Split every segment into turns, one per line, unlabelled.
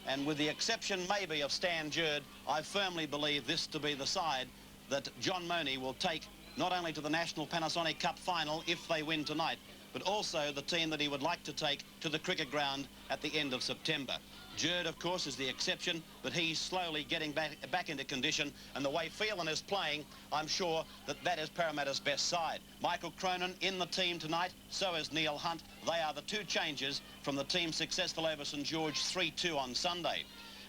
and with the exception maybe of Stan Jerd, I firmly believe this to be the side that John Mooney will take not only to the National Panasonic Cup final if they win tonight, but also the team that he would like to take to the cricket ground at the end of September. Jerd, of course, is the exception, but he's slowly getting back into condition, and the way Phelan is playing, I'm sure that is Parramatta's best side. Michael Cronin in the team tonight, so is Neil Hunt. They are the two changes from the team successful over St George 3-2 on Sunday.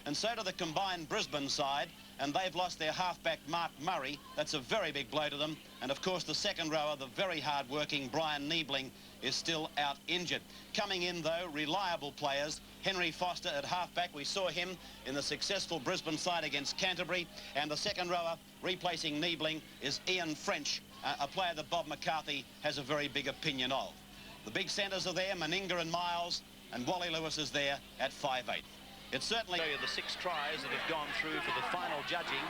And so to the combined Brisbane side, and they've lost their halfback Mark Murray. That's a very big blow to them. And of course the second rower, the very hard-working Brian Niebling, is still out injured. Coming in though, reliable players. Henry Foster at halfback, we saw him in the successful Brisbane side against Canterbury. And the second rower replacing Niebling is Ian French, a player that Bob McCarthy has a very big opinion of. The big centres are there, Meninga and Miles, and Wally Lewis is there at 5'8". It's certainly
the 6 tries that have gone through for the final judging,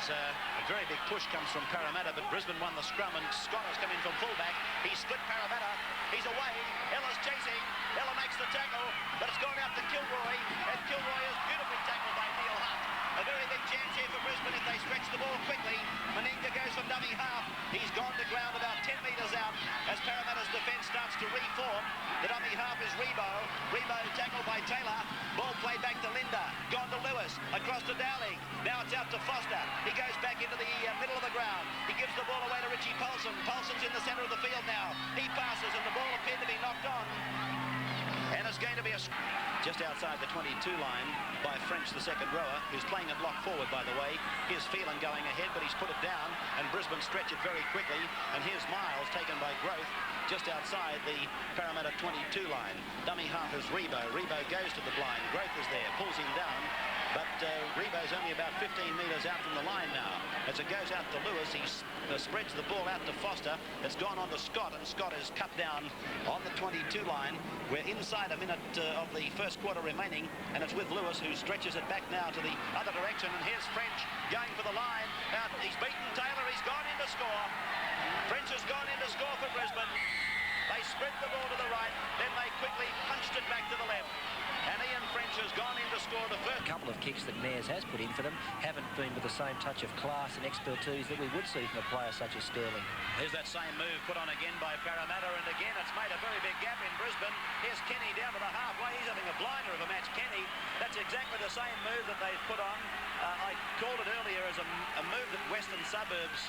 as a very big push comes from Parramatta, but Brisbane won the scrum, and Scott has come in from fullback. He's split Parramatta. He's away. Ella's chasing. Ella makes the tackle, but it's gone out to Kilroy, and Kilroy is beautifully tackled by Neil Hunt. A very big chance here for Brisbane if they stretch the ball quickly. Meninga goes from dummy half. He's gone to ground about 10 metres out as Parramatta's defence starts to reform. The dummy half is Rebo. Rebo tackled by Taylor. Ball played back to Linda. Gone to Lewis. Across to Dowling. Now it's out to Foster. He goes back into the middle of the ground. He gives the ball away to Richie Paulson. Paulson's in the centre of the field now. He passes and the ball appeared to be knocked on. And it's going to be just outside the 22 line by French, the second rower, who's playing at lock forward, by the way. Here's Phelan going ahead, but he's put it down, and Brisbane stretch it very quickly. And here's Miles, taken by Growth, just outside the Parramatta 22 line. Dummy half is Rebo. Rebo goes to the blind. Growth is there, pulls him down. But Rebo's only about 15 metres out from the line now. As it goes out to Lewis, he spreads the ball out to Foster. It's gone on to Scott, and Scott is cut down on the 22 line. We're inside a minute of the first quarter remaining, and it's with Lewis, who stretches it back now to the other direction. And here's French going for the line. Now he's beaten Taylor. He's gone in to score. French has gone in to score for Brisbane. They spread the ball to the right, then they quickly punched it back to the left. And Ian French has gone in to score the first.
A couple of kicks that Mayers has put in for them haven't been with the same touch of class and expertise that we would see from a player such as Sterling.
Here's that same move put on again by Parramatta, and again it's made a very big gap in Brisbane. Here's Kenny down to the halfway. He's having a blinder of a match, Kenny. That's exactly the same move that they've put on. I called it earlier as a move that Western Suburbs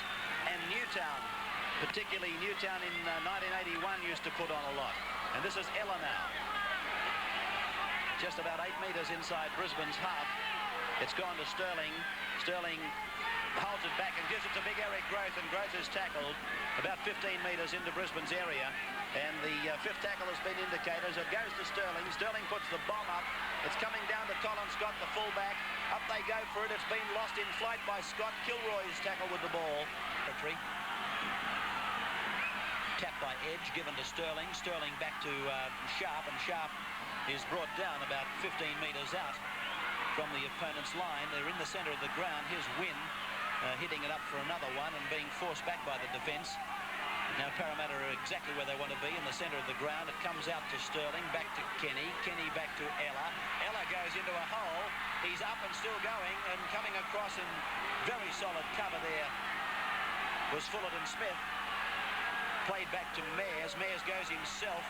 and Newtown, particularly Newtown in 1981, used to put on a lot. And this is Ella now. Just about 8 metres inside Brisbane's half. It's gone to Sterling. Sterling holds it back and gives it to big Eric Growth, and Growth is tackled about 15 metres into Brisbane's area. And the fifth tackle has been indicated. It goes to Sterling. Sterling puts the bomb up. It's coming down to Colin Scott, the fullback. Up they go for it. It's been lost in flight by Scott. Kilroy's tackle with the ball. Tap by Edge, given to Sterling. Sterling back to Sharp, and Sharp is brought down about 15 metres out from the opponent's line. They're in the centre of the ground. Here's Wynn hitting it up for another one and being forced back by the defence. Now Parramatta are exactly where they want to be, in the centre of the ground. It comes out to Sterling, back to Kenny. Kenny back to Ella. Ella goes into a hole. He's up and still going, and coming across in very solid cover there was Fullerton Smith. Played back to Mayers. Mayers goes himself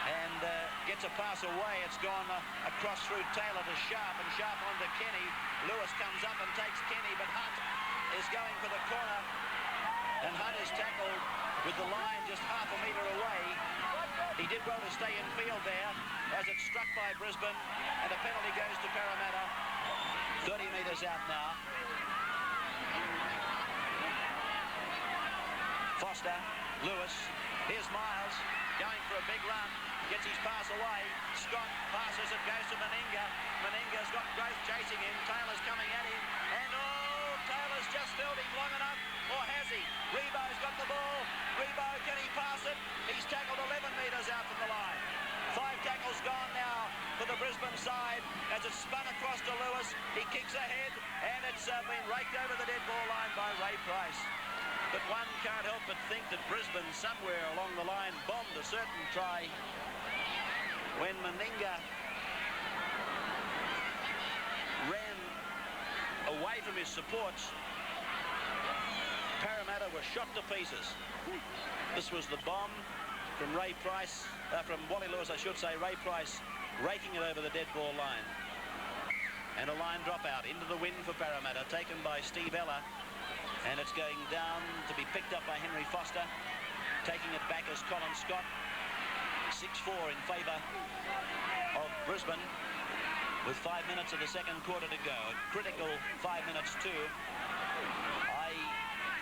and gets a pass away. It's gone across through Taylor to Sharp, and Sharp on to Kenny. Lewis comes up and takes Kenny, but Hunt is going for the corner, and Hunt is tackled with the line just half a metre away. He did well to stay in field there as it's struck by Brisbane, and a penalty goes to Parramatta. 30 metres out now. Foster, Lewis, here's Miles going for a big run, gets his pass away. Scott passes, it goes to Meninga. Meninga's got Growth chasing him. Taylor's coming at him, and Taylor's just held him long enough, or has he? Rebo's got the ball. Rebo, can he pass it? He's tackled 11 metres out from the line. 5 tackles gone now for the Brisbane side as it's spun across to Lewis. He kicks ahead, and it's been raked over the dead ball line by Ray Price. But one can't help but think that Brisbane somewhere along the line bombed a certain try when Meninga from his supports, Parramatta were shot to pieces. This was the bomb from from Wally Lewis, I should say. Ray Price raking it over the dead ball line. And a line dropout into the wind for Parramatta, taken by Steve Ella. And it's going down to be picked up by Henry Foster. Taking it back as Colin Scott. 6-4 in favour of Brisbane, with 5 minutes of the second quarter to go. A critical 5 minutes too. I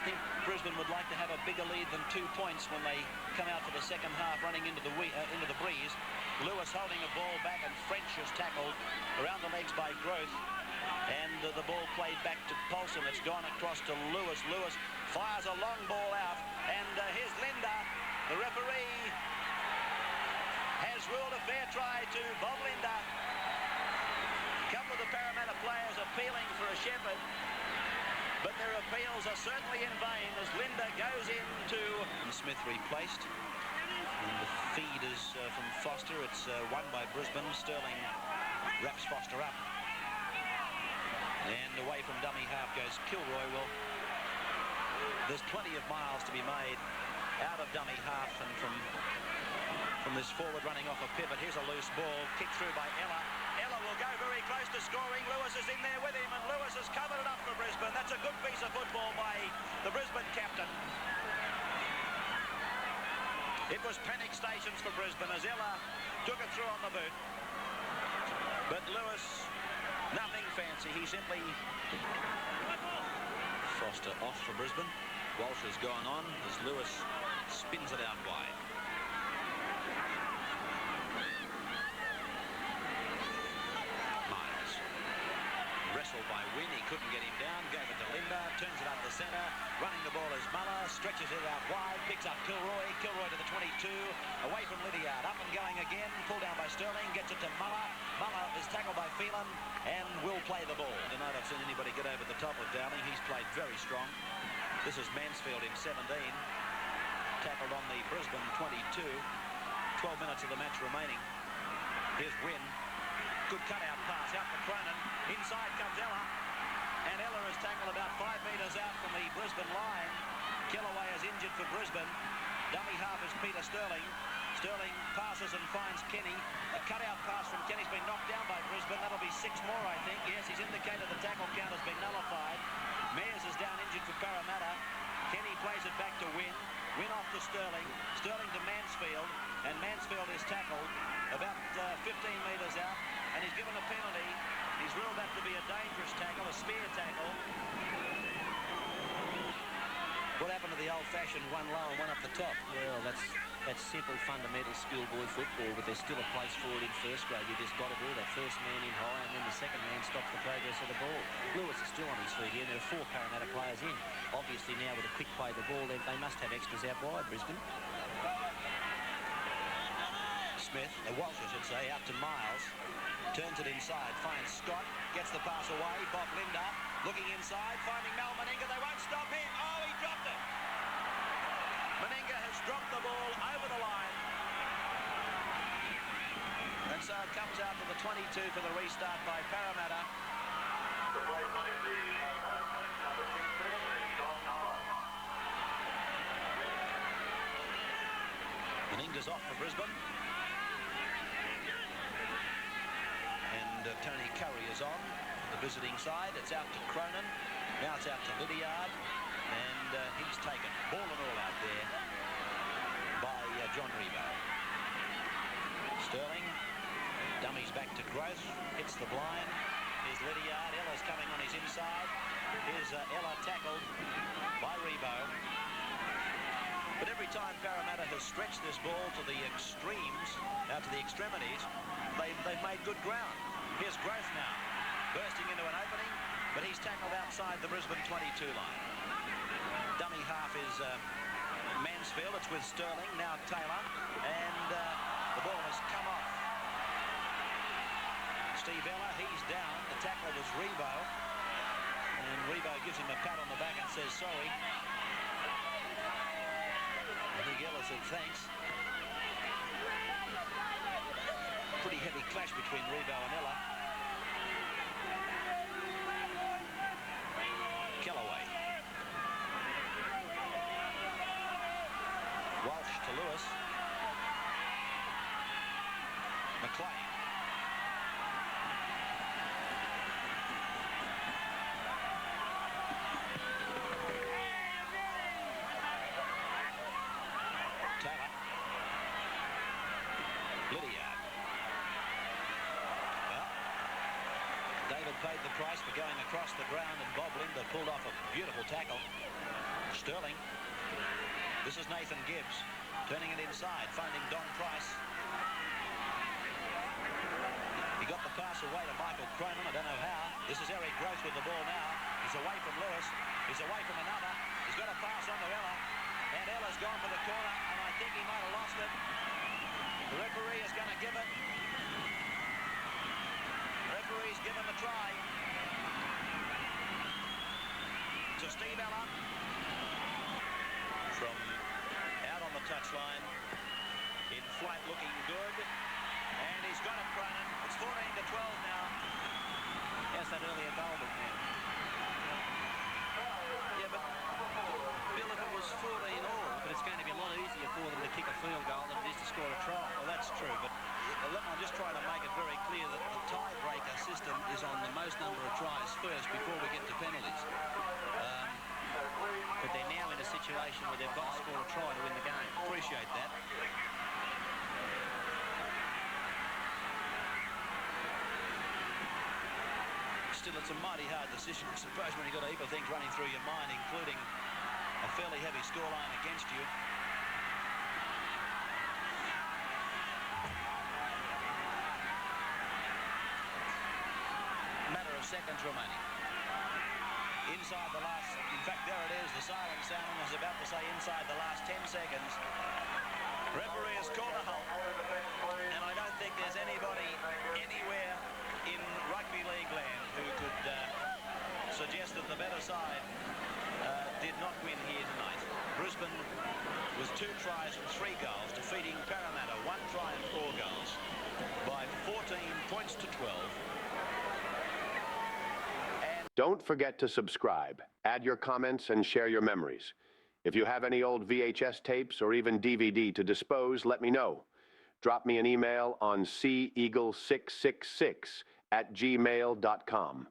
think Brisbane would like to have a bigger lead than 2 points when they come out for the second half, running into the breeze. Lewis holding a ball back, and French is tackled around the legs by Growth. And the ball played back to Paulson. It's gone across to Lewis. Lewis fires a long ball out, and here's Linda. The referee has ruled a fair try to Bob Linda. A couple of the Parramatta players appealing for a shepherd, but their appeals are certainly in vain as Linda goes into... And Smith replaced. And the feed is from Foster. It's won by Brisbane. Sterling wraps Foster up. And away from dummy half goes Kilroy. Well, there's plenty of miles to be made out of dummy half and from this forward running off a pivot. Here's a loose ball kicked through by Ella. Ella will go very close to scoring. Lewis is in there with him, and Lewis has covered it up for Brisbane. That's a good piece of football by the Brisbane captain. It was panic stations for Brisbane as Ella took it through on the boot. But Lewis, nothing fancy. He simply... Foster off for Brisbane. Walsh has gone on as Lewis spins it out wide. Miles. Wrestled by Wynn. He couldn't get him down. Gave it to Linda. Turns it up the centre. Running the ball is Muller. Stretches it out wide. Picks up Kilroy. Kilroy to the 22. Away from Lydiard. Up and going again. Pulled down by Sterling. Gets it to Muller. Muller is tackled by Phelan and will play the ball. Tonight I've seen anybody get over the top of Downing. He's played very strong. This is Mansfield in 17. Tackled on the Brisbane 22. 12 minutes of the match remaining. Here's Wynn. Good cutout pass out for Cronin. Inside comes Ella. And Ella is tackled about 5 metres out from the Brisbane line. Kellaway is injured for Brisbane. Dummy half is Peter Sterling. Sterling passes and finds Kenny. A cutout pass from Kenny's been knocked down by Brisbane. That'll be 6 more, I think. Yes, he's indicated the tackle count has been nullified. Mears is down injured for Parramatta. Kenny plays it back to Wynn. Wynn off to Sterling. Sterling to Mansfield. And Mansfield is tackled about 15 metres out. And he's given a penalty. He's ruled that to be a dangerous tackle, a spear tackle. What happened to the old-fashioned one low and one up the top?
Well, that's simple, fundamental schoolboy football, but there's still a place for it in first grade. You just got to do that. First man in high, and then the second man stops the progress of the ball. Lewis is still on his feet here, and there are 4 Parramatta players in. Obviously now with a quick play of the ball, they must have extras out wide, Brisbane.
Smith, Walsh I should say, out to Miles. Turns it inside, finds Scott, gets the pass away. Bob Linda looking inside, finding Mal Meninga. They won't stop him. Oh, he dropped it. Meninga has dropped the ball over the line. And so it comes out to the 22 for the restart by Parramatta. Meninga's off for Brisbane. And Tony Curry is on the visiting side. It's out to Cronin. Now it's out to Lydiard. And he's taken ball and all out there by John Rebo. Sterling dummies back to Growth. Hits the blind. Here's Lydiard. Ella's coming on his inside. Here's Ella tackled by Rebo. But every time Parramatta has stretched this ball to the extremes, out to the extremities, they've made good ground. Here's Growth now, bursting into an opening, but he's tackled outside the Brisbane 22 line. Dummy half is Mansfield. It's with Sterling, now Taylor, and the ball has come off. Steve Ella, he's down. The tackler was Rebo, and Rebo gives him a pat on the back and says sorry. I think Ella said thanks. Pretty heavy clash between Rebo and Ella. McLean. Taylor. Lydia. Well, David paid the price for going across the ground, and Bob Linder pulled off a beautiful tackle. Sterling. This is Nathan Gibbs turning it inside, finding Don Price. He got the pass away to Michael Cronin. I don't know how. This is Eric Gross with the ball now. He's away from Lewis. He's away from another. He's got a pass on to Ella. And Ella's gone for the corner, and I think he might have lost it. The referee is going to give it. The referee's given the try to Steve Ella. From out on the touchline, in flight looking good, and he's got it, Cronin. It's 14-12 now.
How's that earlier goal look now?
Yeah, but Bill, if it was 14 all,
But it's going to be a lot easier for them to kick a field goal than it is to score a try.
well, that's true, but I'm just trying to make it very clear that the tiebreaker system is on the most number of tries first before we get to penalties.
But they're now in a situation where they've got to score a try to win the game.
Appreciate that. Still, it's a mighty hard decision, I suppose, when you've got a heap of things running through your mind, including a fairly heavy scoreline against you. Matter of seconds remaining. Inside the last, in fact, there it is, the silent sound. I was about to say inside the last 10 seconds. Referee has called a halt, and I don't think there's anybody anywhere in rugby league land who could suggest that the better side did not win here tonight. Brisbane was 2 tries and 3 goals, defeating Parramatta 1 try and 4 goals by 14 points to 12.
Don't forget to subscribe, add your comments, and share your memories. If you have any old VHS tapes or even DVD to dispose, let me know. Drop me an email on ceagle666@gmail.com.